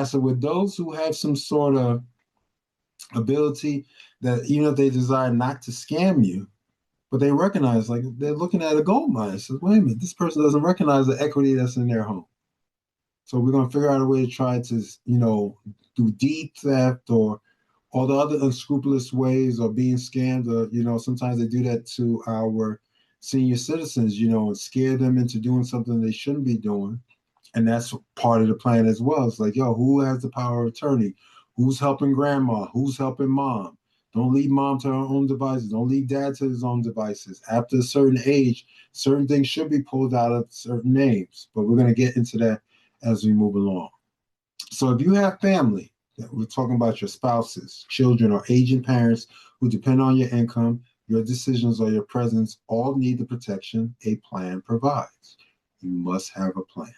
said, with those who have some sort of ability that even if they desire not to scam you, but they recognize, like they're looking at a gold mine. Says, wait a minute, this person doesn't recognize the equity that's in their home. So we're going to figure out a way to try to, do deed theft or all the other unscrupulous ways of being scammed. Or, sometimes they do that to our senior citizens, and scare them into doing something they shouldn't be doing. And that's part of the plan as well. It's like, yo, who has the power of attorney? Who's helping grandma? Who's helping mom? Don't leave mom to her own devices. Don't leave dad to his own devices. After a certain age, certain things should be pulled out of certain names. But we're going to get into that as we move along. So if you have family, we're talking about your spouses, children, or aging parents who depend on your income, your decisions, or your presence, all need the protection a plan provides. You must have a plan.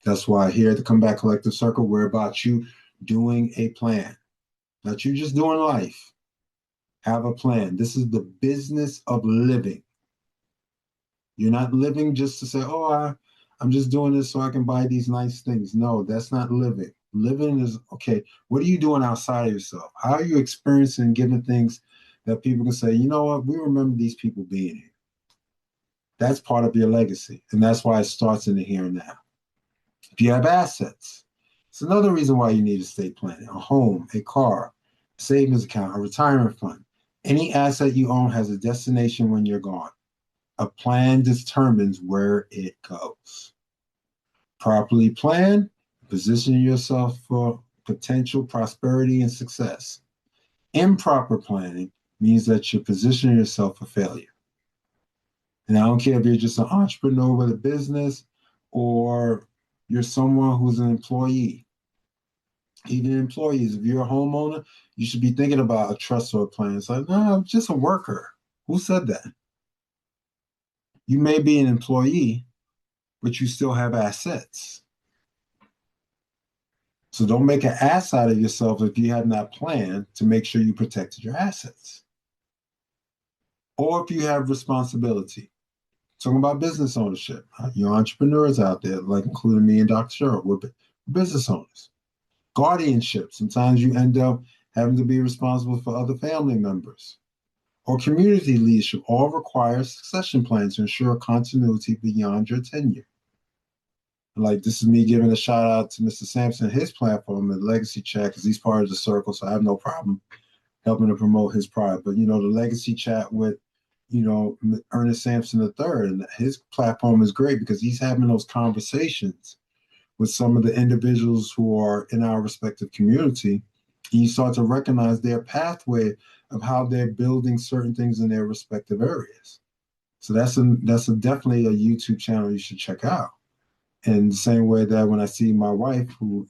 That's why here at the Comeback Collective Circle, we're about you doing a plan. Not you just doing life. Have a plan. This is the business of living. You're not living just to say, I'm just doing this so I can buy these nice things. No, that's not living. Living is, okay, what are you doing outside of yourself? How are you experiencing giving things that people can say, you know what, we remember these people being here. That's part of your legacy. And that's why it starts in the here and now. If you have assets, it's another reason why you need estate planning. A home, a car, a savings account, a retirement fund. Any asset you own has a destination when you're gone. A plan determines where it goes. Properly plan, position yourself for potential prosperity and success. Improper planning means that you're positioning yourself for failure. And I don't care if you're just an entrepreneur with a business or you're someone who's an employee. Even employees, if you're a homeowner, you should be thinking about a trust or a plan. It's like, no, I'm just a worker. Who said that? You may be an employee, but you still have assets. So don't make an ass out of yourself if you have not planned to make sure you protected your assets. Or if you have responsibility. Talking about business ownership. Your entrepreneurs out there, like including me and Dr. Cheryl, we're business owners. Guardianship. Sometimes you end up having to be responsible for other family members. Or community leadership all requires succession plans to ensure continuity beyond your tenure. Like, this is me giving a shout out to Mr. Sampson, his platform, the Legacy Chat, because he's part of the circle, so I have no problem helping to promote his product. But, the Legacy Chat with, Ernest Sampson III, and his platform is great because he's having those conversations with some of the individuals who are in our respective community. And you start to recognize their pathway of how they're building certain things in their respective areas. So that's definitely a YouTube channel you should check out. And the same way that when I see my wife, who,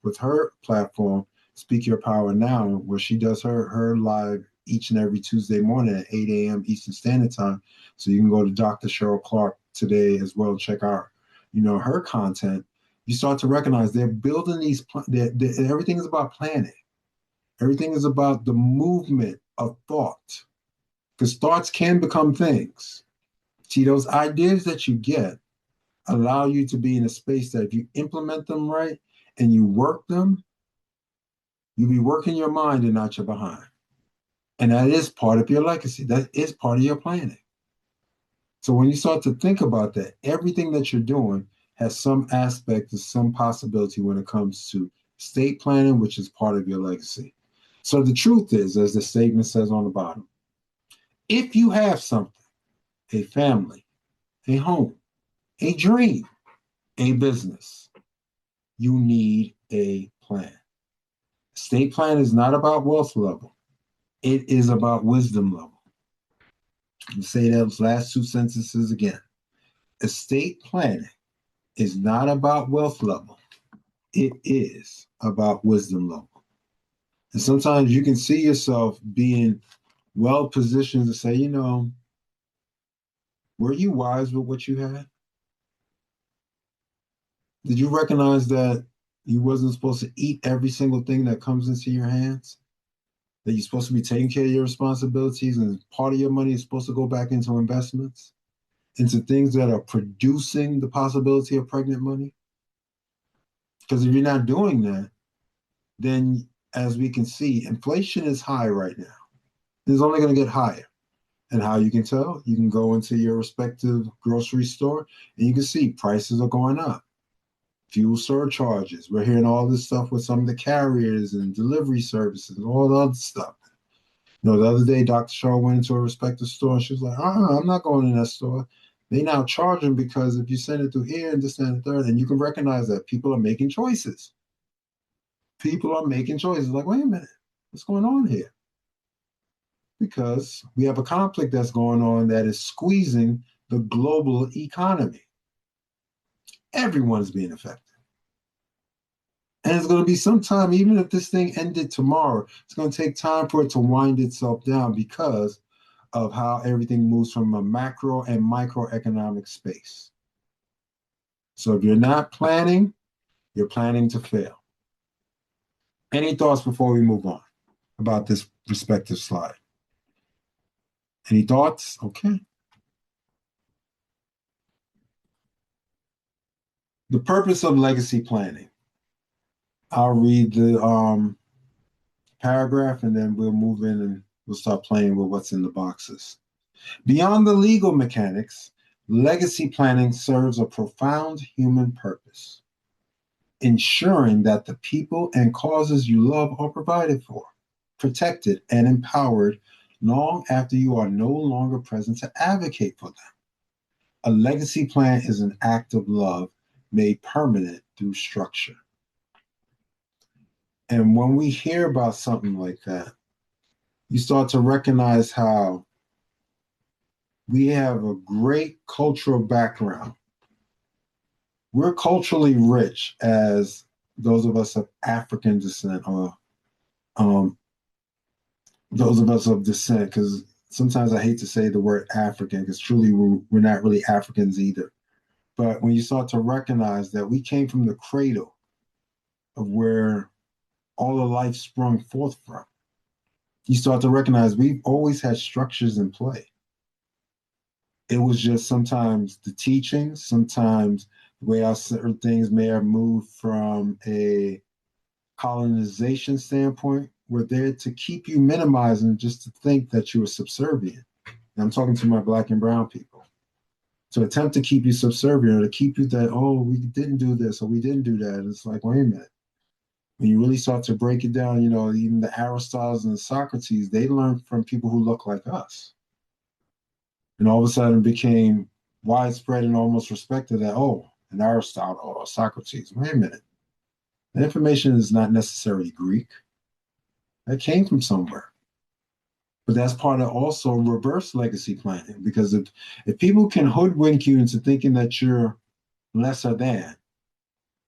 with her platform, Speak Your Power Now, where she does her live each and every Tuesday morning at 8 a.m. Eastern Standard Time. So you can go to Dr. Cheryl Clarke today as well and check out, her content. You start to recognize they're building these, everything is about planning. Everything is about the movement of thought, because thoughts can become things. See, those ideas that you get allow you to be in a space that if you implement them right and you work them, you'll be working your mind and not your behind. And that is part of your legacy. That is part of your planning. So when you start to think about that, everything that you're doing has some aspect of some possibility when it comes to estate planning, which is part of your legacy. So the truth is, as the statement says on the bottom, if you have something, a family, a home, a dream, a business, you need a plan. Estate plan is not about wealth level. It is about wisdom level. I'll say those last two sentences again. Estate planning is not about wealth level. It is about wisdom level. And sometimes you can see yourself being well positioned to say, were you wise with what you had? Did you recognize that you wasn't supposed to eat every single thing that comes into your hands? That you're supposed to be taking care of your responsibilities, and part of your money is supposed to go back into investments, into things that are producing the possibility of pregnant money? Because if you're not doing that, then as we can see, inflation is high right now. It's only going to get higher. And how you can tell, you can go into your respective grocery store and you can see prices are going up. Fuel surcharges. We're hearing all this stuff with some of the carriers and delivery services and all the other stuff. The other day, Dr. Shaw went into a respective store and she was like, I'm not going in that store. They now charging because if you send it through here and this and the third, and you can recognize that people are making choices. People are making choices. Like, wait a minute, what's going on here? Because we have a conflict that's going on that is squeezing the global economy. Everyone's being affected. And it's going to be some time, even if this thing ended tomorrow, it's going to take time for it to wind itself down because of how everything moves from a macro and microeconomic space. So if you're not planning, you're planning to fail. Any thoughts before we move on about this respective slide? Any thoughts? Okay. The purpose of legacy planning. I'll read the paragraph and then we'll move in and we'll start playing with what's in the boxes. Beyond the legal mechanics, legacy planning serves a profound human purpose, ensuring that the people and causes you love are provided for, protected, and empowered long after you are no longer present to advocate for them. A legacy plan is an act of love made permanent through structure. And when we hear about something like that, you start to recognize how we have a great cultural background. We're culturally rich as those of us of African descent or those of us of descent, because sometimes I hate to say the word African because truly we're not really Africans either. But when you start to recognize that we came from the cradle of where all of life sprung forth from, you start to recognize we've always had structures in play. It was just sometimes the teachings, sometimes the way our certain things may have moved from a colonization standpoint were there to keep you minimizing just to think that you were subservient. And I'm talking to my Black and brown people. To attempt to keep you subservient or to keep you that, oh, we didn't do this or we didn't do that. And it's like, wait a minute. When you really start to break it down, even the Aristotles and the Socrates, they learned from people who look like us. And all of a sudden it became widespread and almost respected that, oh, an Aristotle or Socrates. Wait a minute. The information is not necessarily Greek. That came from somewhere. But that's part of also reverse legacy planning, because if people can hoodwink you into thinking that you're lesser than,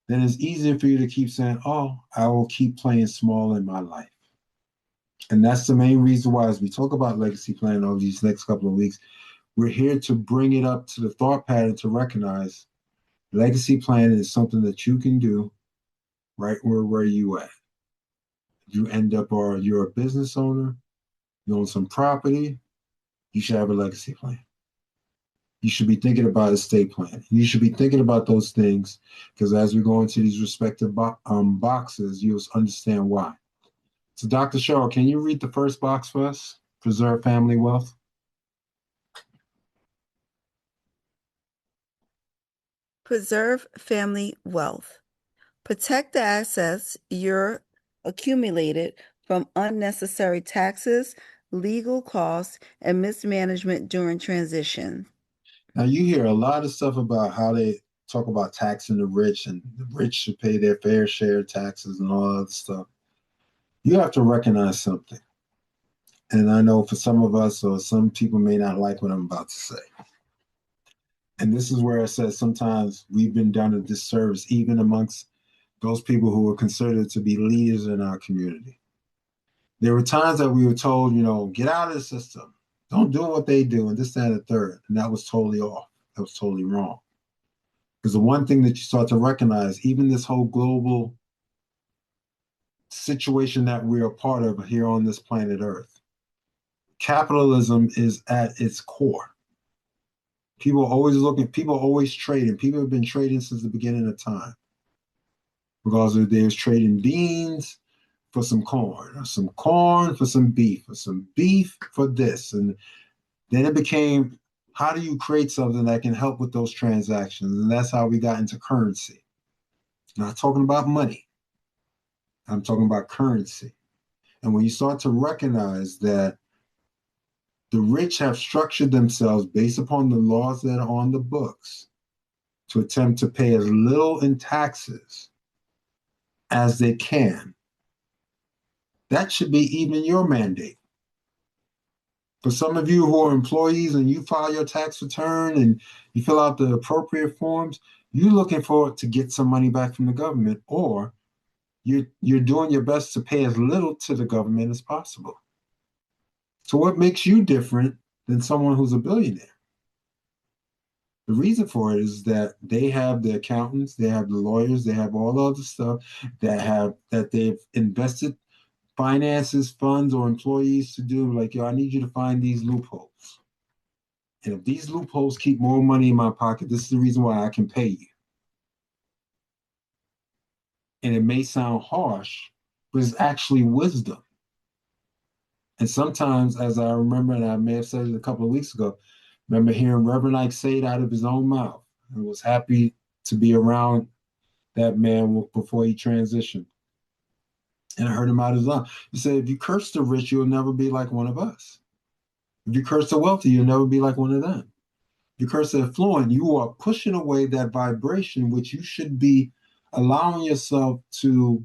then it's easier for you to keep saying, oh, I will keep playing small in my life. And that's the main reason why, as we talk about legacy planning over these next couple of weeks, we're here to bring it up to the thought pattern to recognize legacy planning is something that you can do right where you at. You end up, or you're a business owner, you own some property, you should have a legacy plan. You should be thinking about estate planning. You should be thinking about those things, because as we go into these respective boxes, you'll understand why. So Dr. Shaw, can you read the first box for us? Preserve family wealth. Preserve family wealth. Protect the assets you're accumulated from unnecessary taxes, legal costs, and mismanagement during transition. Now, you hear a lot of stuff about how they talk about taxing the rich and the rich should pay their fair share of taxes and all that stuff. You have to recognize something. And I know for some of us, or some people may not like what I'm about to say. And this is where I said sometimes we've been done a disservice, even amongst those people who were considered to be leaders in our community. There were times that we were told, get out of the system. Don't do what they do, and this, that, and the third. And that was totally off. That was totally wrong. Because the one thing that you start to recognize, even this whole global situation that we're a part of here on this planet Earth, capitalism is at its core. People are always looking, people are always trading. People have been trading since the beginning of time. because they was trading beans for some corn, or some corn for some beef, or some beef for this. And then it became, how do you create something that can help with those transactions? And that's how we got into currency. I'm not talking about money. I'm talking about currency. And when you start to recognize that the rich have structured themselves based upon the laws that are on the books to attempt to pay as little in taxes as they can, that should be even your mandate. For some of you who are employees and you file your tax return and you fill out the appropriate forms, you're looking for to get some money back from the government, or you're doing your best to pay as little to the government as possible. So what makes you different than someone who's a billionaire? The reason for it is that they have the accountants, they have the lawyers, they have all the other stuff that they've invested finances, funds, or employees to do. Like, yo, I need you to find these loopholes. And if these loopholes keep more money in my pocket, this is the reason why I can pay you. And it may sound harsh, but it's actually wisdom. And sometimes, as I remember, and I may have said it a couple of weeks ago, I remember hearing Reverend Ike say it out of his own mouth, and was happy to be around that man before he transitioned. And I heard him out of his mouth. He said, if you curse the rich, you'll never be like one of us. If you curse the wealthy, you'll never be like one of them. If you curse the affluent, you are pushing away that vibration which you should be allowing yourself to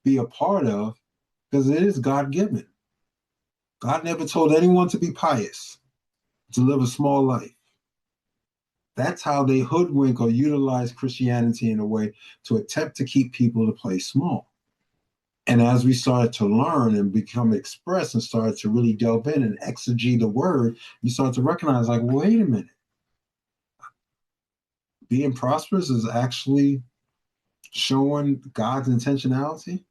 be a part of, because it is God-given. God never told anyone to be pious, to live a small life. That's how they hoodwink or utilize Christianity in a way to attempt to keep people to play small. And as we started to learn and become expressed and started to really delve in and exegete the word, you start to recognize, like, wait a minute. Being prosperous is actually showing God's intentionality,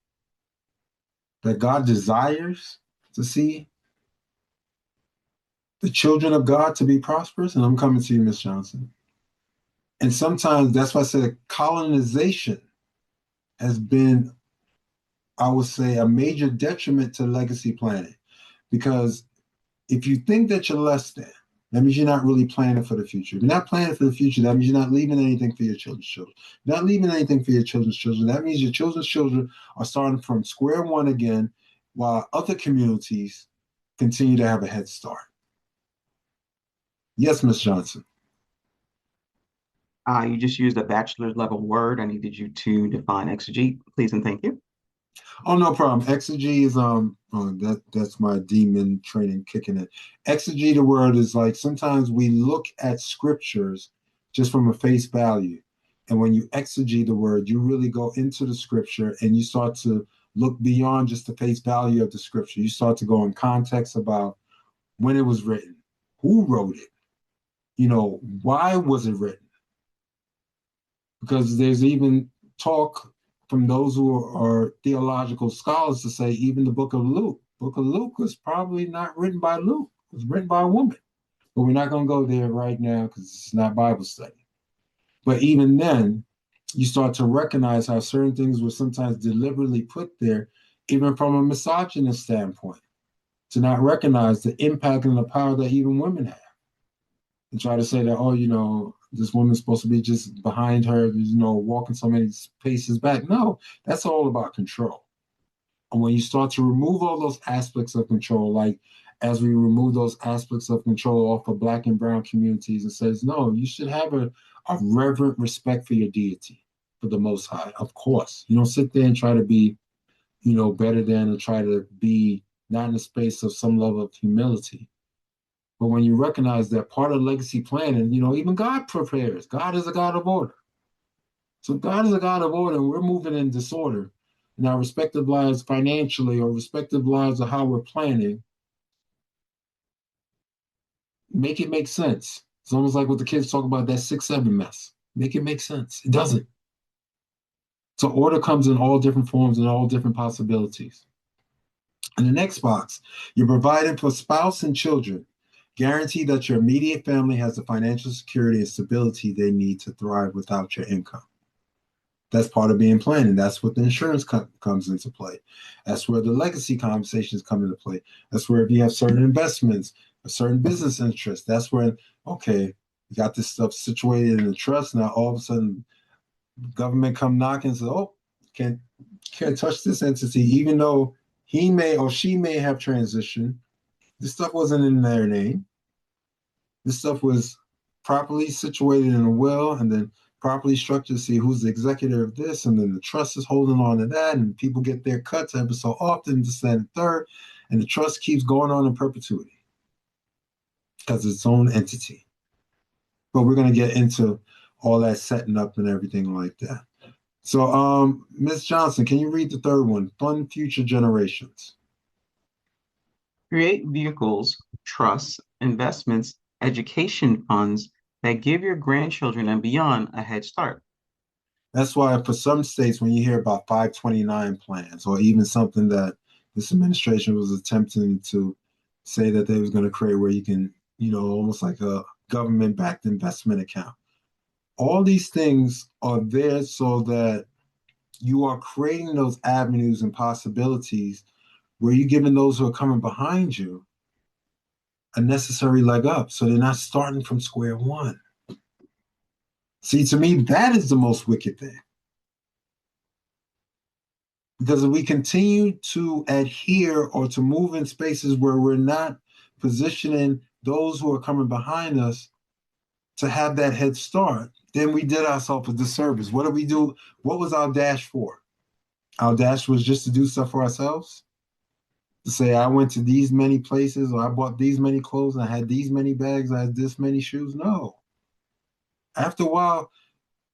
that God desires to see the children of God to be prosperous. And I'm coming to you, Miss Johnson. And sometimes that's why I said colonization has been, I would say, a major detriment to legacy planning. Because if you think that you're less than, that means you're not really planning for the future. If you're not planning for the future, that means you're not leaving anything for your children's children. You're not leaving anything for your children's children. That means your children's children are starting from square one again, while other communities continue to have a head start. Yes, Miss Johnson. You just used a bachelor's level word. I needed you to define exegete, please and thank you. Oh, no problem. Exegete is that's my demon training kicking in. Exegete, the word is like, sometimes we look at scriptures just from a face value. And when you exegete the word, you really go into the scripture and you start to look beyond just the face value of the scripture. You start to go in context about when it was written, who wrote it, why was it written? Because there's even talk from those who are theological scholars to say even the book of Luke was probably not written by Luke. It was written by a woman. But we're not going to go there right now because it's not Bible study. But even then, you start to recognize how certain things were sometimes deliberately put there, even from a misogynist standpoint, to not recognize the impact and the power that even women have. And try to say that, oh, this woman's supposed to be just behind her, walking so many paces back. No, that's all about control. And when you start to remove all those aspects of control, like as we remove those aspects of control off of Black and brown communities, it says, no, you should have a reverent respect for your deity, for the Most High, of course. You don't sit there and try to be, better than, and try to be not in a space of some level of humility. But when you recognize that part of legacy planning, even God prepares. God is a God of order. So God is a God of order, and we're moving in disorder in our respective lives financially, or respective lives of how we're planning. Make it make sense. It's almost like what the kids talk about, that 6-7 mess. Make it make sense. It doesn't. So order comes in all different forms and all different possibilities. In the next box, you're providing for spouse and children. Guarantee that your immediate family has the financial security and stability they need to thrive without your income. That's part of being planned, and that's what the insurance comes into play. That's where the legacy conversations come into play. That's where if you have certain investments, a certain business interest, that's where, okay, you got this stuff situated in the trust. Now all of a sudden, government come knocking and say, "Oh, can't touch this entity," even though he may or she may have transitioned. This stuff wasn't in their name. This stuff was properly situated in a will and then properly structured to see who's the executor of this, and then the trust is holding on to that, and people get their cuts every so often, this, that, and third, and the trust keeps going on in perpetuity because it's its own entity. But we're going to get into all that setting up and everything like that. So, Ms. Johnson, can you read the third one? Fund future generations. Create vehicles, trusts, investments, education funds that give your grandchildren and beyond a head start. That's why for some states, when you hear about 529 plans, or even something that this administration was attempting to say that they was going to create where you can, almost like a government-backed investment account. All these things are there so that you are creating those avenues and possibilities where you're giving those who are coming behind you a necessary leg up. So they're not starting from square one. See, to me, that is the most wicked thing. Because if we continue to adhere or to move in spaces where we're not positioning those who are coming behind us to have that head start, then we did ourselves a disservice. What did we do? What was our dash for? Our dash was just to do stuff for ourselves? To say, I went to these many places, or I bought these many clothes, and I had these many bags, I had this many shoes? No. After a while,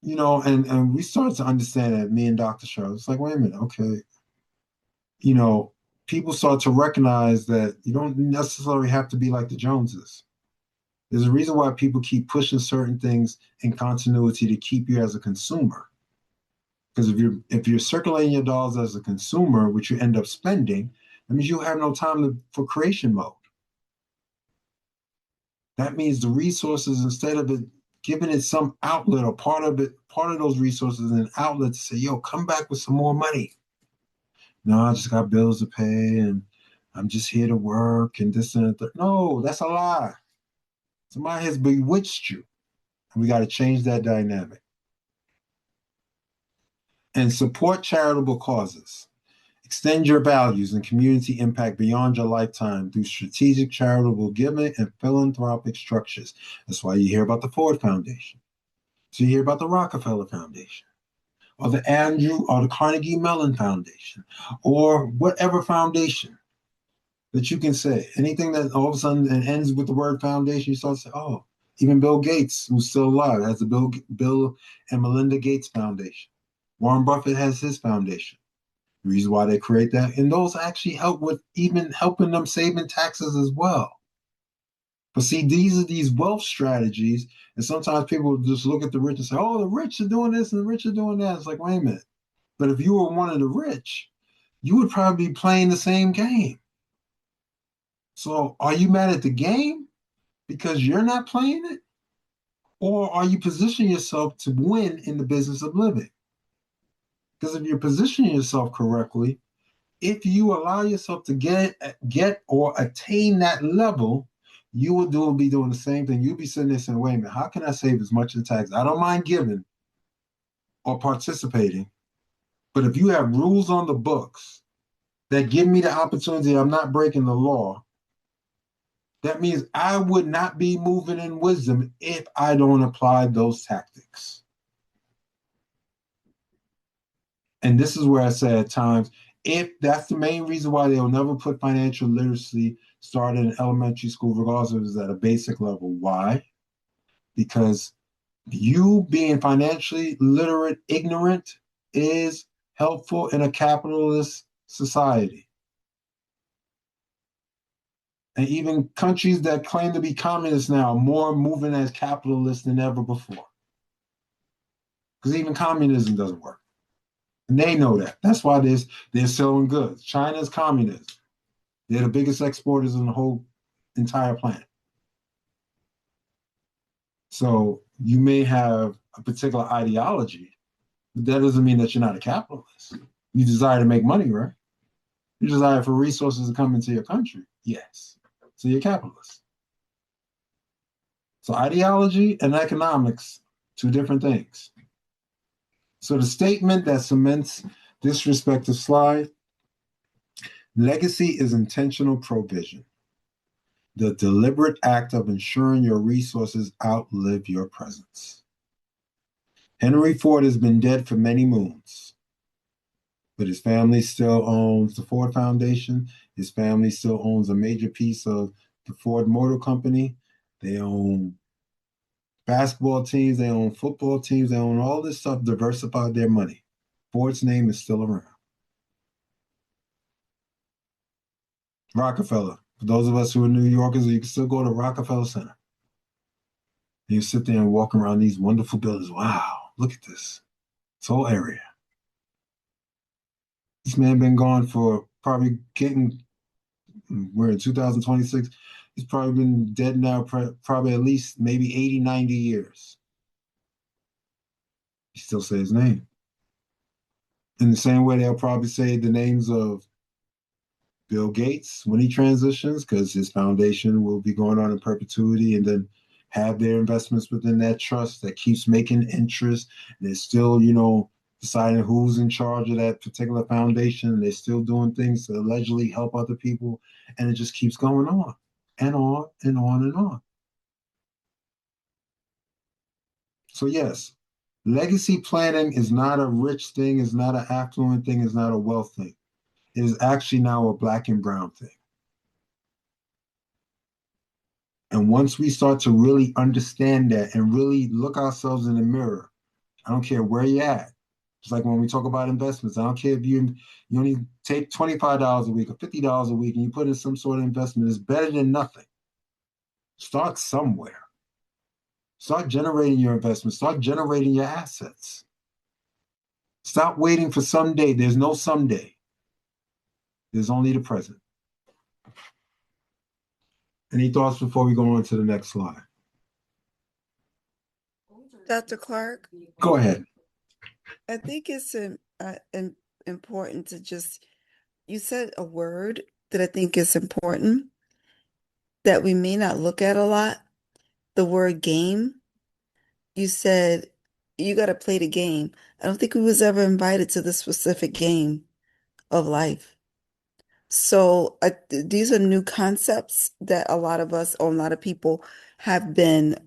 and we started to understand that, me and Dr. Charles, it's like, wait a minute, okay, people start to recognize that you don't necessarily have to be like the Joneses. There's a reason why people keep pushing certain things in continuity to keep you as a consumer. Because if you're circulating your dollars as a consumer, which you end up spending, that means you have no time for creation mode. That means the resources, instead of it giving it some outlet or part of those resources, an outlet to say, yo, come back with some more money. No, I just got bills to pay and I'm just here to work and this and that. No, that's a lie. Somebody has bewitched you. And we got to change that dynamic. And support charitable causes. Extend your values and community impact beyond your lifetime through strategic charitable giving and philanthropic structures. That's why you hear about the Ford Foundation. So you hear about the Rockefeller Foundation, or the Andrew or the Carnegie Mellon Foundation, or whatever foundation that you can say. Anything that all of a sudden ends with the word foundation, you start to say, oh, even Bill Gates, who's still alive, has the Bill and Melinda Gates Foundation. Warren Buffett has his foundation. The reason why they create that, and those actually help with even helping them saving taxes as well. But see, these are these wealth strategies, and sometimes people just look at the rich and say, oh, the rich are doing this and the rich are doing that. It's like, wait a minute. But if you were one of the rich, you would probably be playing the same game. So are you mad at the game because you're not playing it? Or are you positioning yourself to win in the business of living? Because if you're positioning yourself correctly, if you allow yourself to get or attain that level, you will be doing the same thing. You'll be sitting there saying, wait a minute, how can I save as much in tax? I don't mind giving or participating, but if you have rules on the books that give me the opportunity, I'm not breaking the law, that means I would not be moving in wisdom if I don't apply those tactics. And this is where I say at times, if that's the main reason why they'll never put financial literacy started in elementary school, regardless if it's at a basic level. Why? Because you being financially literate, ignorant, is helpful in a capitalist society. And even countries that claim to be communist now are more moving as capitalists than ever before. Because even communism doesn't work. And they know that. That's why they're selling goods. China's communism. They're the biggest exporters in the whole entire planet. So you may have a particular ideology, That doesn't mean that you're not a capitalist. You desire to make money, right? You desire for resources to come into your country. Yes. So you're a capitalist. So ideology and economics, two different things. So the statement that cements this respective slide, legacy is intentional provision, the deliberate act of ensuring your resources outlive your presence. Henry Ford has been dead for many moons, but his family still owns the Ford Foundation. His family still owns a major piece of the Ford Motor Company. They own basketball teams, they own football teams, they own all this stuff, diversified their money. Ford's name is still around. Rockefeller. For those of us who are New Yorkers, you can still go to Rockefeller Center. And you sit there and walk around these wonderful buildings. Wow, look at this whole area. This man been gone for probably we're in 2026. He's probably been dead now, probably at least maybe 80, 90 years. You still say his name. In the same way, they'll probably say the names of Bill Gates when he transitions, because his foundation will be going on in perpetuity, and then have their investments within that trust that keeps making interest. They're still, deciding who's in charge of that particular foundation. They're still doing things to allegedly help other people. And it just keeps going on and on and on and on. So, yes, legacy planning is not a rich thing, is not an affluent thing, is not a wealth thing. It is actually now a black and brown thing. And once we start to really understand that and really look ourselves in the mirror, I don't care where you're at. It's like when we talk about investments. I don't care if you only take $25 a week or $50 a week and you put in some sort of investment. It's better than nothing. Start somewhere. Start generating your investments. Start generating your assets. Stop waiting for someday. There's no someday. There's only the present. Any thoughts before we go on to the next slide? Dr. Clarke, Go ahead. I think it's important to you said a word that I think is important that we may not look at a lot, the word game. You said you got to play the game. I don't think we was ever invited to the specific game of life. So these are new concepts that a lot of us or a lot of people have been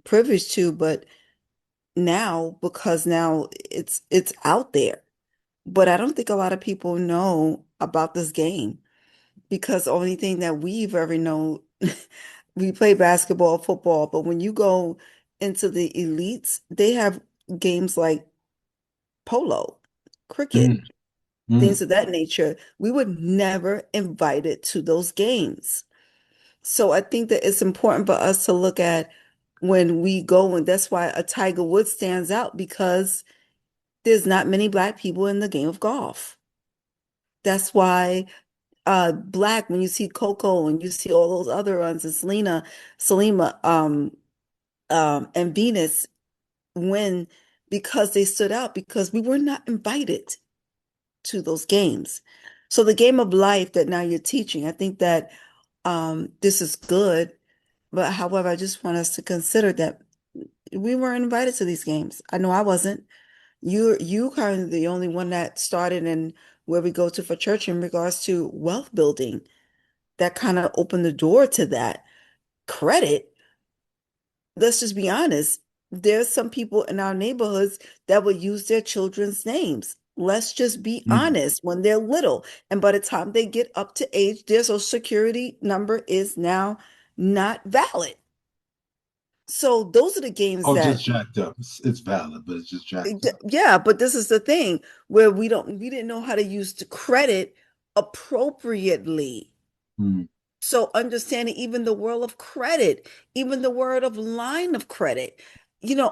privileged to, but now because now it's out there. But I don't think a lot of people know about this game because the only thing that we've ever known, we play basketball, football, but when you go into the elites, they have games like polo, cricket, Mm, mm. things of that nature. We were never invited to those games. So I think that it's important for us to look at when we go, and that's why a Tiger Woods stands out because there's not many Black people in the game of golf. That's why Black, when you see Coco and you see all those other ones, and Selena, and Venus win because they stood out because we were not invited to those games. So the game of life that now you're teaching, I think that this is good. But however, I just want us to consider that we weren't invited to these games. I know I wasn't. You kind of the only one that started and where we go to for church in regards to wealth building. That kind of opened the door to that credit. Let's just be honest. There's some people in our neighborhoods that will use their children's names. Let's just be Mm. honest when they're little. And by the time they get up to age, their social security number is now not valid. So those are the games Oh, just that, jacked up. It's valid, but it's just jacked up. yeah, but this is the thing where we didn't know how to use the credit appropriately. Mm. So understanding even the world of credit, even the word of line of credit,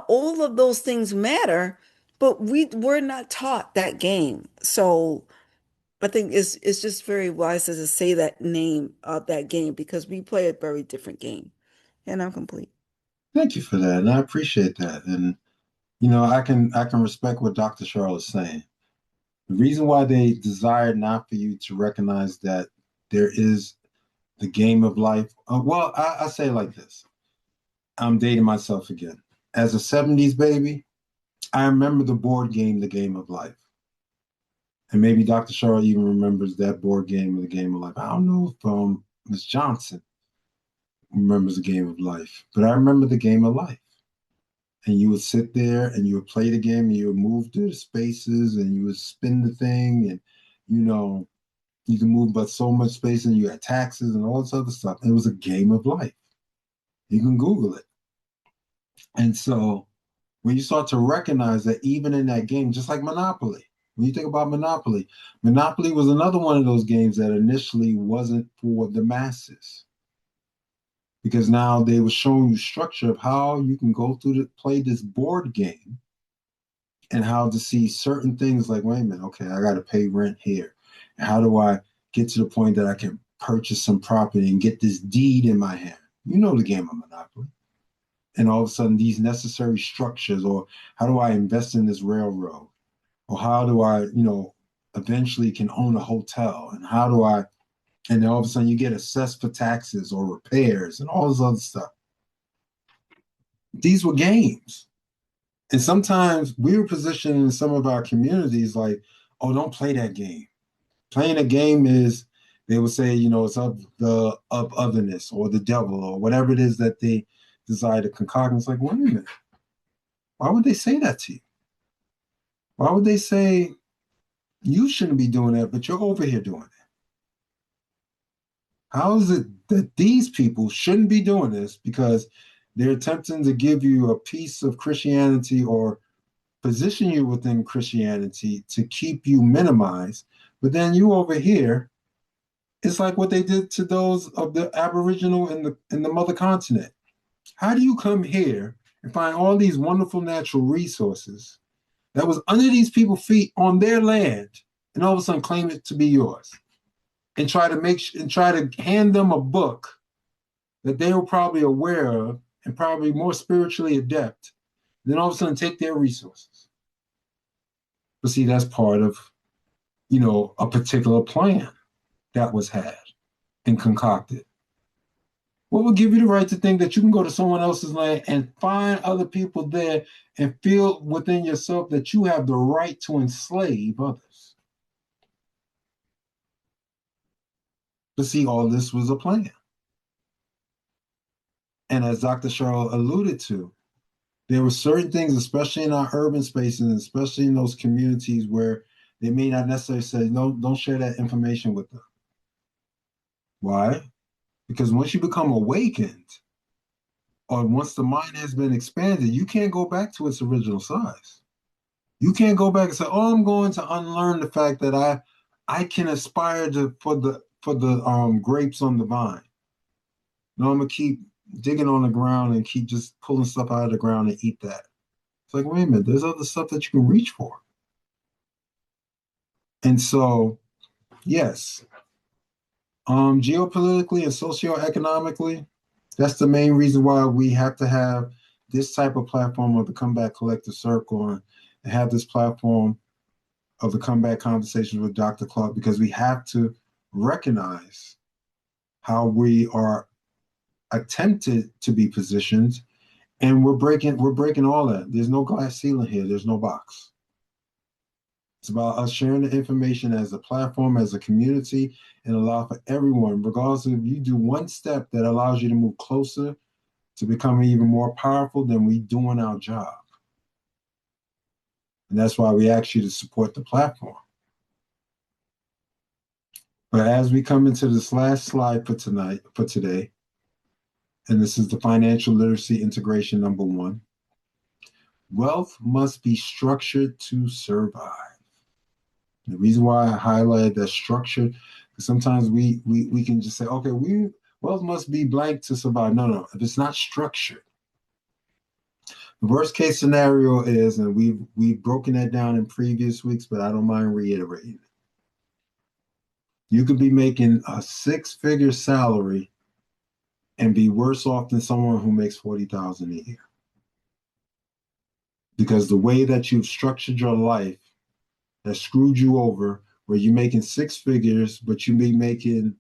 all of those things matter, but we were not taught that game. So I think it's just very wise to say that name of that game because we play a very different game. And I'm complete. Thank you for that. And I appreciate that. And I can respect what Dr. Charles is saying. The reason why they desire not for you to recognize that there is the game of life. Well, I say it like this. I'm dating myself again. As a 70s baby, I remember the board game, The Game of Life. And maybe Dr. Shaw even remembers that board game of The Game of Life. I don't know if Miss Johnson remembers The Game of Life, but I remember The Game of Life. And you would sit there and you would play the game and you would move through the spaces and you would spin the thing and, you know, you can move but so much space and you had taxes and all this other stuff. It was a game of life. You can Google it. And so when you start to recognize that even in that game, just like Monopoly, when you think about Monopoly, Monopoly was another one of those games that initially wasn't for the masses because now they were showing you structure of how you can go through to play this board game and how to see certain things like, wait a minute, okay, I got to pay rent here. And how do I get to the point that I can purchase some property and get this deed in my hand? You know the game of Monopoly. And all of a sudden, these necessary structures, or how do I invest in this railroad? Or how do I, eventually can own a hotel? And how do I, and then all of a sudden you get assessed for taxes or repairs and all this other stuff. These were games. And sometimes we were positioned in some of our communities like, oh, don't play that game. Playing a game is, they would say, it's of otherness or the devil or whatever it is that they desire to concoct. And it's like, wait a minute. Why would they say that to you? Why would they say you shouldn't be doing that, but you're over here doing it? How is it that these people shouldn't be doing this because they're attempting to give you a piece of Christianity or position you within Christianity to keep you minimized, but then you over here, it's like what they did to those of the Aboriginal in the mother continent. How do you come here and find all these wonderful natural resources that was under these people's feet on their land, and all of a sudden claim it to be yours, and try to hand them a book that they were probably aware of and probably more spiritually adept, then all of a sudden take their resources? But see, that's part of, a particular plan that was had and concocted. What would give you the right to think that you can go to someone else's land and find other people there and feel within yourself that you have the right to enslave others? But see, all this was a plan. And as Dr. Charles alluded to, there were certain things, especially in our urban spaces, especially in those communities where they may not necessarily say, no, don't share that information with them. Why? Because once you become awakened, or once the mind has been expanded, you can't go back to its original size. You can't go back and say, "Oh, I'm going to unlearn the fact that I can aspire to for the grapes on the vine. No, I'm gonna keep digging on the ground and keep just pulling stuff out of the ground and eat that." It's like, wait a minute, there's other stuff that you can reach for. And so, yes, geopolitically and socioeconomically, that's the main reason why we have to have this type of platform of the Comeback Collective Circle and have this platform of the Comeback Conversations with Dr. Clarke, because we have to recognize how we are attempted to be positioned, and we're breaking all that. There's no glass ceiling here. There's no box. It's about us sharing the information as a platform, as a community, and allow for everyone, regardless of if you do one step that allows you to move closer to becoming even more powerful, then we doing our job. And that's why we ask you to support the platform. But as we come into this last slide for today, and this is the financial literacy integration number 1, wealth must be structured to survive. The reason why I highlighted that structured, because sometimes we can just say, okay, wealth must be blank to survive. No. If it's not structured, the worst case scenario is, and we've broken that down in previous weeks, but I don't mind reiterating it. You could be making a 6-figure salary and be worse off than someone who makes $40,000 a year. because the way that you've structured your life has screwed you over, where you're making six figures, but you be making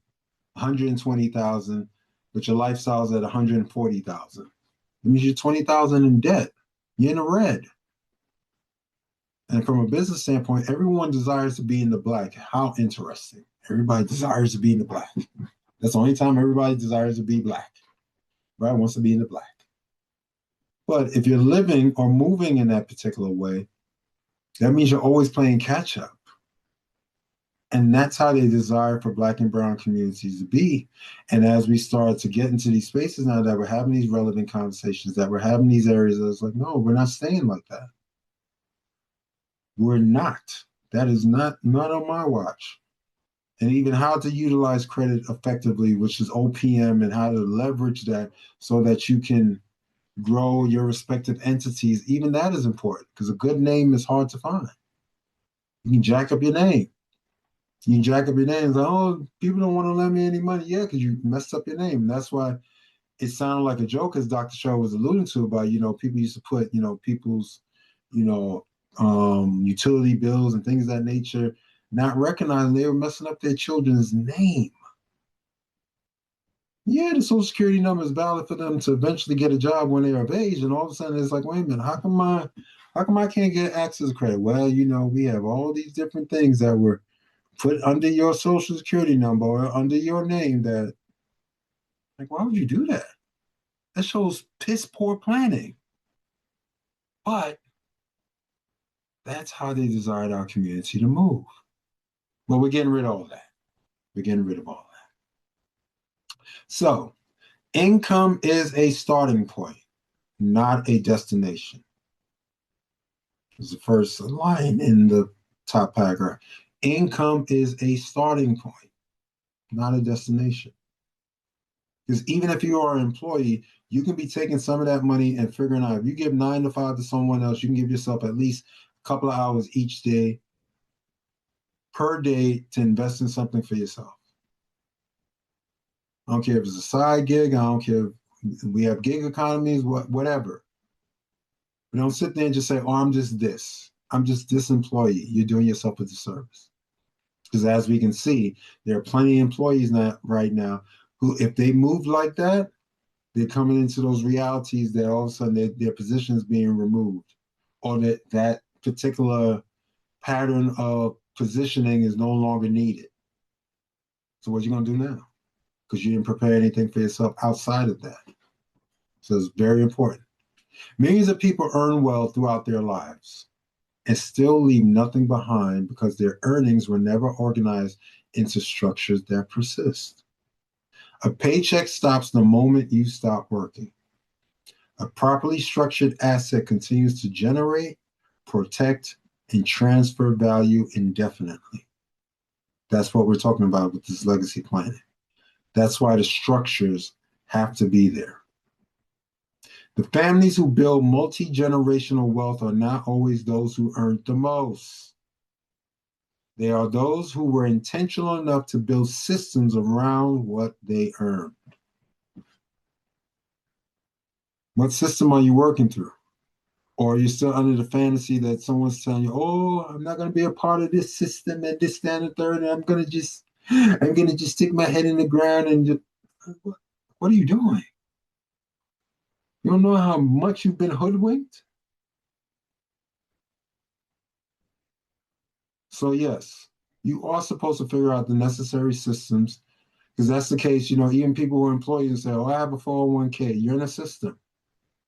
120,000, but your lifestyle's at 140,000. It means you're 20,000 in debt. You're in the red. And from a business standpoint, everyone desires to be in the black. How interesting. Everybody desires to be in the black. That's the only time everybody desires to be black, right? Wants to be in the black. But if you're living or moving in that particular way, that means you're always playing catch up. And that's how they desire for Black and brown communities to be. And as we start to get into these spaces now that we're having these relevant conversations, that we're having these areas, that's like, no, we're not staying like that. We're not. That is not on my watch. And even how to utilize credit effectively, which is OPM, and how to leverage that so that you can grow your respective entities, even that is important, because a good name is hard to find. You can jack up your name. You can jack up your name and say, oh, people don't want to lend me any money. Yeah, because you messed up your name. And that's why it sounded like a joke, as Dr. Shaw was alluding to, about, people used to put, people's, utility bills and things of that nature, not recognizing they were messing up their children's name. Yeah, the Social Security number is valid for them to eventually get a job when they're of age, and all of a sudden it's like, wait a minute, how come I can't get access to credit? Well, we have all these different things that were put under your Social Security number or under your name that, like, why would you do that? That shows piss poor planning. But that's how they desired our community to move. Well, we're getting rid of all that. We're getting rid of all that. So, income is a starting point, not a destination. Is the first line in the top paragraph. Income is a starting point, not a destination. Because even if you are an employee, you can be taking some of that money and figuring out, if you give 9 to 5 to someone else, you can give yourself at least a couple of hours each day, per day, to invest in something for yourself. I don't care if it's a side gig. I don't care if we have gig economies, whatever. But don't sit there and just say, oh, I'm just this. I'm just this employee. You're doing yourself a disservice. Because as we can see, there are plenty of employees right now who, if they move like that, they're coming into those realities that all of a sudden their position is being removed, or that particular pattern of positioning is no longer needed. So what are you going to do now? Because you didn't prepare anything for yourself outside of that. So it's very important. Millions of people earn wealth throughout their lives and still leave nothing behind because their earnings were never organized into structures that persist. A paycheck stops the moment you stop working. A properly structured asset continues to generate, protect, and transfer value indefinitely. That's what we're talking about with this legacy planning. That's why the structures have to be there. The families who build multi-generational wealth are not always those who earned the most. They are those who were intentional enough to build systems around what they earned. What system are you working through? Or are you still under the fantasy that someone's telling you, oh, I'm not going to be a part of this system and this, that, and the third, and I'm going to just stick my head in the ground and just, what are you doing? You don't know how much you've been hoodwinked? So yes, you are supposed to figure out the necessary systems, because that's the case, even people who are employees say, oh, I have a 401k. You're in a system.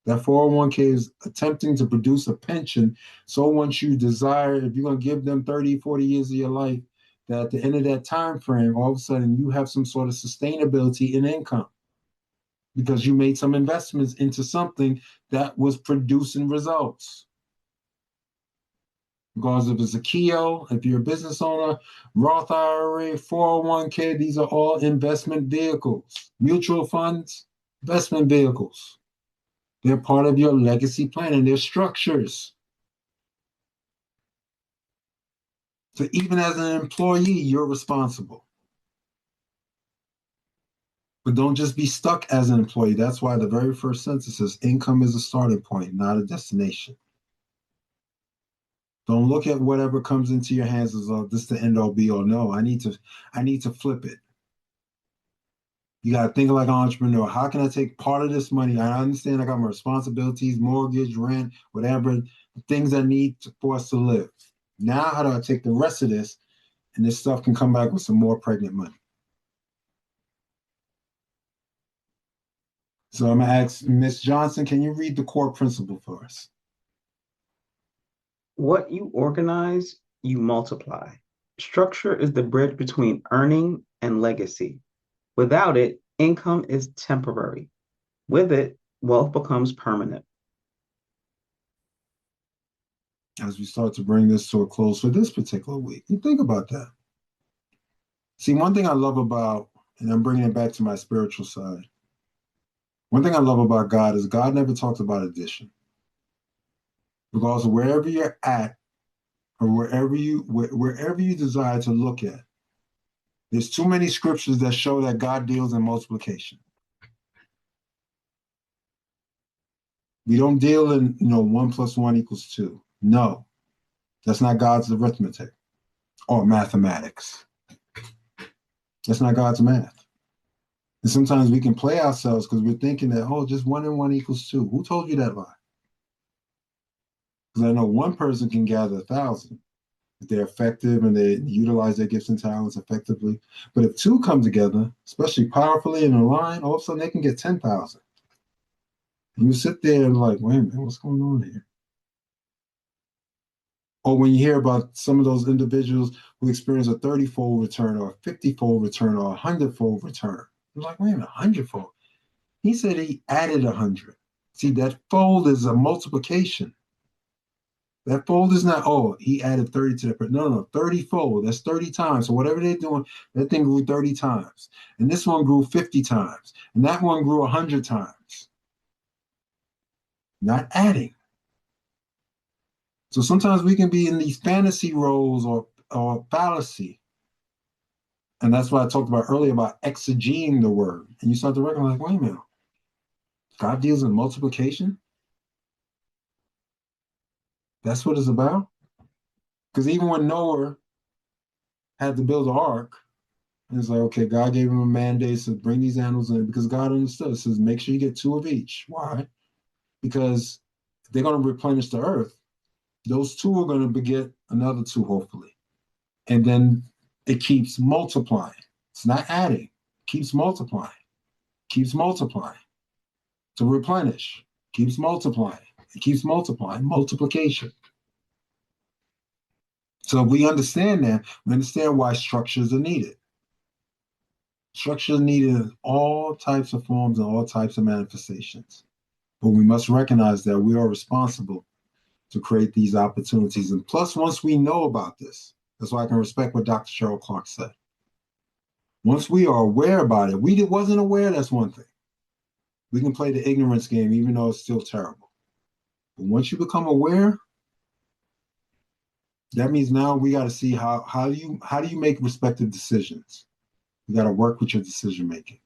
That 401k is attempting to produce a pension. So once you desire, if you're going to give them 30, 40 years of your life, that at the end of that time frame, all of a sudden you have some sort of sustainability in income because you made some investments into something that was producing results. Because if it's a Keo, if you're a business owner, Roth IRA, 401k, these are all investment vehicles. Mutual funds, investment vehicles. They're part of your legacy plan and they're structures. So even as an employee, you're responsible. But don't just be stuck as an employee. That's why the very first sentence says income is a starting point, not a destination. Don't look at whatever comes into your hands as, oh, this is the end all be all. No, I need to flip it. You got to think like an entrepreneur. How can I take part of this money? I understand I got my responsibilities, mortgage, rent, whatever, the things I need for us to live. Now, how do I take the rest of this, and this stuff can come back with some more pregnant money? So I'm going to ask Ms. Johnson, can you read the core principle for us? What you organize, you multiply. Structure is the bridge between earning and legacy. Without it, income is temporary. With it, wealth becomes permanent. As we start to bring this to a close for this particular week, you think about that. See, one thing I love about, and I'm bringing it back to my spiritual side, one thing I love about God is God never talks about addition. Because wherever you're at, or wherever you desire to look at, there's too many scriptures that show that God deals in multiplication. We don't deal in 1 + 1 = 2. No, that's not God's arithmetic or mathematics. That's not God's math. And sometimes we can play ourselves because we're thinking that, oh, just 1 and 1 = 2. Who told you that lie? Because I know one person can gather 1,000 if they're effective and they utilize their gifts and talents effectively. But if two come together, especially powerfully in a line, all of a sudden they can get 10,000. And you sit there and like, wait a minute, what's going on here? Or when you hear about some of those individuals who experience a 30-fold return or a 50-fold return or a 100-fold return, you're like, wait a minute, 100-fold? He said he added 100. See, that fold is a multiplication. That fold is not, oh, he added 30 to that. No, 30-fold. That's 30 times. So whatever they're doing, that thing grew 30 times. And this one grew 50 times. And that one grew 100 times. Not adding. So sometimes we can be in these fantasy roles or fallacy. And that's what I talked about earlier about exegeting the word. And you start to recognize, wait a minute, God deals in multiplication? That's what it's about? Because even when Noah had to build an ark, and it's like, okay, God gave him a mandate to bring these animals in because God understood. It says, make sure you get 2 of each. Why? Because if they're going to replenish the earth, those 2 are going to beget another 2, hopefully. And then it keeps multiplying. It's not adding. It keeps multiplying. Keeps multiplying. To replenish. Keeps multiplying. It keeps multiplying. Multiplication. So if we understand that, we understand why structures are needed. Structure is needed in all types of forms and all types of manifestations. But we must recognize that we are responsible to create these opportunities. And plus, once we know about this, that's why I can respect what Dr. Cheryl Clarke said. Once we are aware about it, we wasn't aware, that's one thing. We can play the ignorance game, even though it's still terrible. But once you become aware, that means now we got to see how do you make respective decisions. You got to work with your decision making.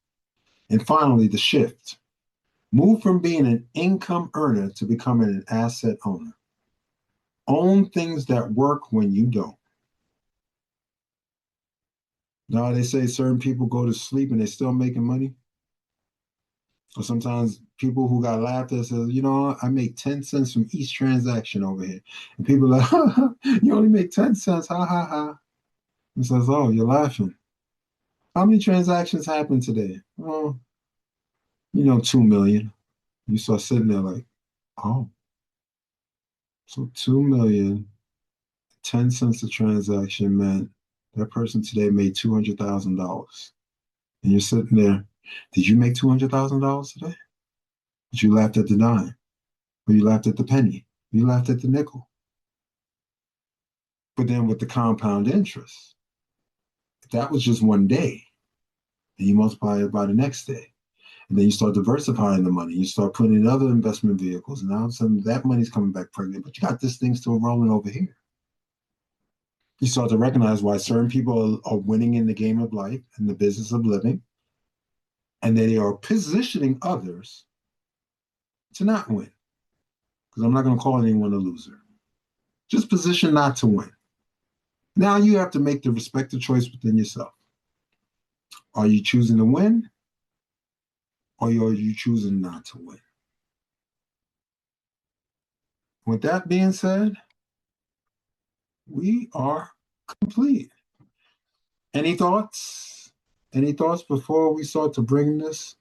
And finally, the shift. Move from being an income earner to becoming an asset owner. Own things that work when you don't. Now they say certain people go to sleep and they're still making money. Or sometimes people who got laughed at say, I make 10 cents from each transaction over here. And people are like, you only make 10 cents, ha ha ha. And says, oh, you're laughing. How many transactions happened today? Well, 2 million. You start sitting there like, oh, so 2 million, 10 cents a transaction meant that person today made $200,000. And you're sitting there, did you make $200,000 today? But you laughed at the dime, or you laughed at the penny, you laughed at the nickel. But then with the compound interest, if that was just one day, and you multiply it by the next day, and then you start diversifying the money, you start putting in other investment vehicles, and now all of a sudden that money's coming back pregnant, but you got this thing still rolling over here. You start to recognize why certain people are winning in the game of life, in the business of living, and they are positioning others to not win. Because I'm not going to call anyone a loser. just position not to win. Now you have to make the respective choice within yourself. Are you choosing to win, or are you choosing not to win? With that being said, we are complete. Any thoughts? Any thoughts before we start to bring this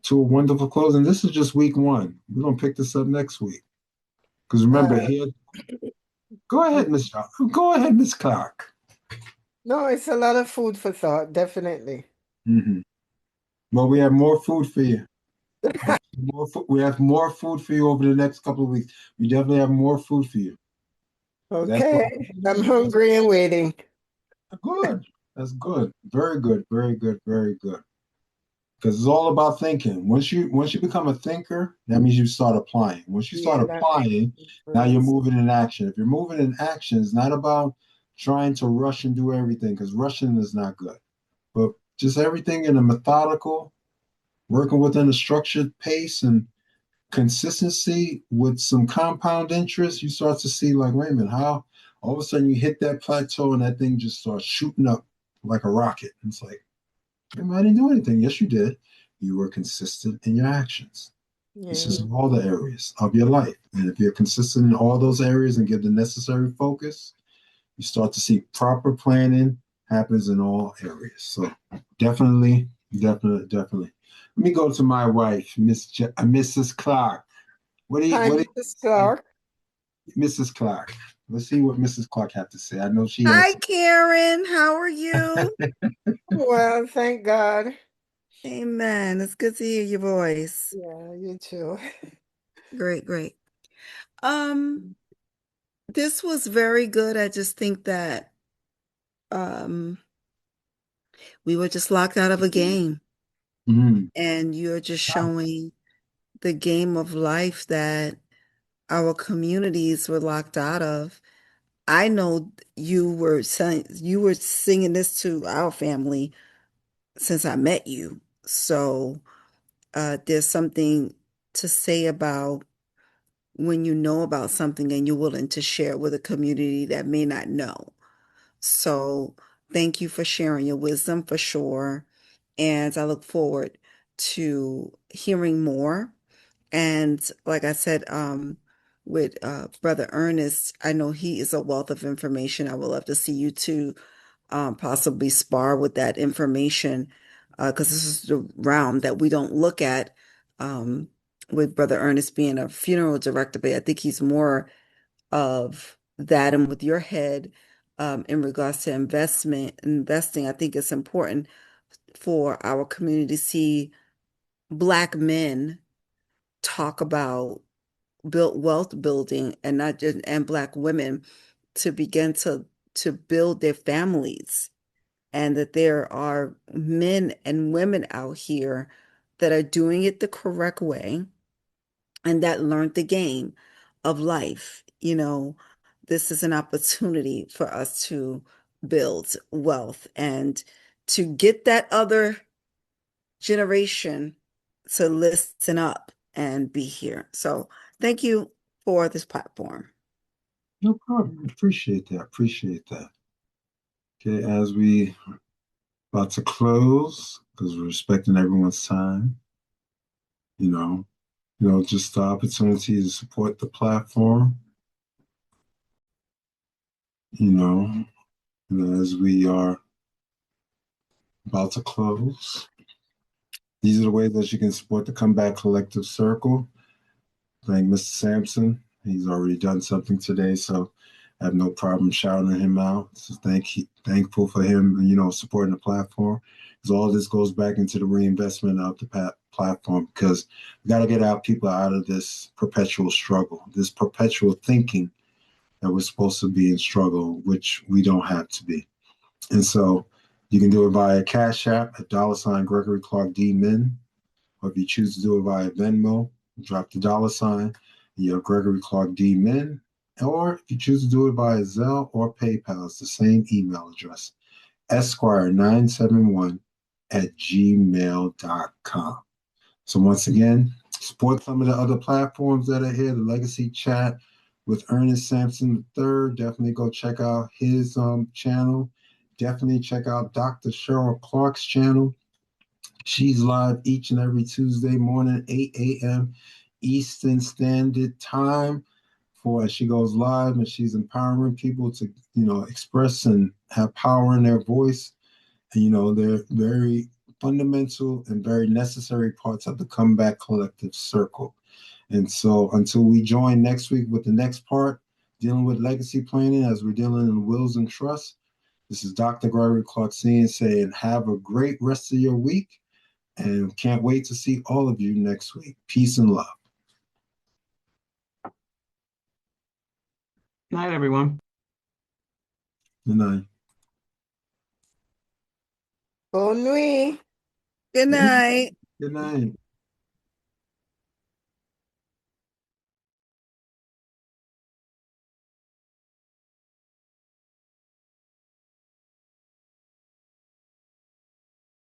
to a wonderful close? And this is just week one. We're gonna pick this up next week. Because remember, here, go ahead, Go ahead, Miss Clarke. No, it's a lot of food for thought, definitely. Mm-hmm. Well, we have more food for you. We have more food for you over the next couple of weeks. We definitely have more food for you. Okay, I'm hungry and waiting. Good. That's good. Very good. Very good. Very good. Because it's all about thinking. Once you become a thinker, that means you start applying. Once you start applying, now you're moving in action. If you're moving in action, it's not about trying to rush and do everything, because rushing is not good. But just everything in a methodical, working within a structured pace and consistency with some compound interest, you start to see like, wait a minute, how all of a sudden you hit that plateau and that thing just starts shooting up like a rocket. And it's like, I didn't do anything. Yes, you did. You were consistent in your actions. This is all the areas of your life. And if you're consistent in all those areas and give the necessary focus, you start to see proper planning happens in all areas. So definitely. Let me go to my wife, Mrs. Clarke. Hi, Mrs. Clarke. Mrs. Clarke. Let's see what Mrs. Clarke had to say. I know she has. Hi, Karen. How are you? Well, thank God. Amen. It's good to hear your voice. Yeah, you too. Great, great. This was very good. I just think that we were just locked out of a game. Mm-hmm. And you're just showing the game of life that our communities were locked out of. I know you were singing this to our family since I met you. So there's something to say about when you know about something and you're willing to share with a community that may not know. So thank you for sharing your wisdom for sure. And I look forward to hearing more. And like I said, with Brother Ernest, I know he is a wealth of information. I would love to see you two possibly spar with that information because this is the realm that we don't look at with Brother Ernest being a funeral director, but I think he's more of that. And with your head in regards to investing, I think it's important for our community to see Black men talk about build wealth building and not just and Black women to begin to build their families, and that there are men and women out here that are doing it the correct way and that learned the game of life. This is an opportunity for us to build wealth and to get that other generation to listen up and be here. So thank you for this platform. No problem. Appreciate that. Okay, as we about to close, because we're respecting everyone's time, just the opportunity to support the platform, as we are about to close. These are the ways that you can support the Comeback Collective Circle. Thank Mr. Sampson. He's already done something today, so I have no problem shouting him out. So thankful for him, supporting the platform. Because all this goes back into the reinvestment of the platform, because we got to get our people out of this perpetual struggle, this perpetual thinking that we're supposed to be in struggle, which we don't have to be. And so you can do it via Cash App at $ Gregory Clarke D Min, or if you choose to do it via Venmo, drop the $, you have Gregory Clarke D Min, or if you choose to do it via Zelle or PayPal, it's the same email address, esquire971@gmail.com. So once again, support some of the other platforms that are here, the Legacy Chat, with Ernest Sampson III. Definitely go check out his channel. Definitely check out Dr. Cheryl Clarke's channel. She's live each and every Tuesday morning, 8 a.m. Eastern Standard Time. For as she goes live and she's empowering people to, express and have power in their voice. And, they're very fundamental and very necessary parts of the Comeback Collective Circle. And so until we join next week with the next part, dealing with legacy planning as we're dealing in wills and trusts, this is Dr. Gregory Clarke saying, have a great rest of your week and can't wait to see all of you next week. Peace and love. Good night, everyone. Good night. Bonne nuit. Good night. Good night.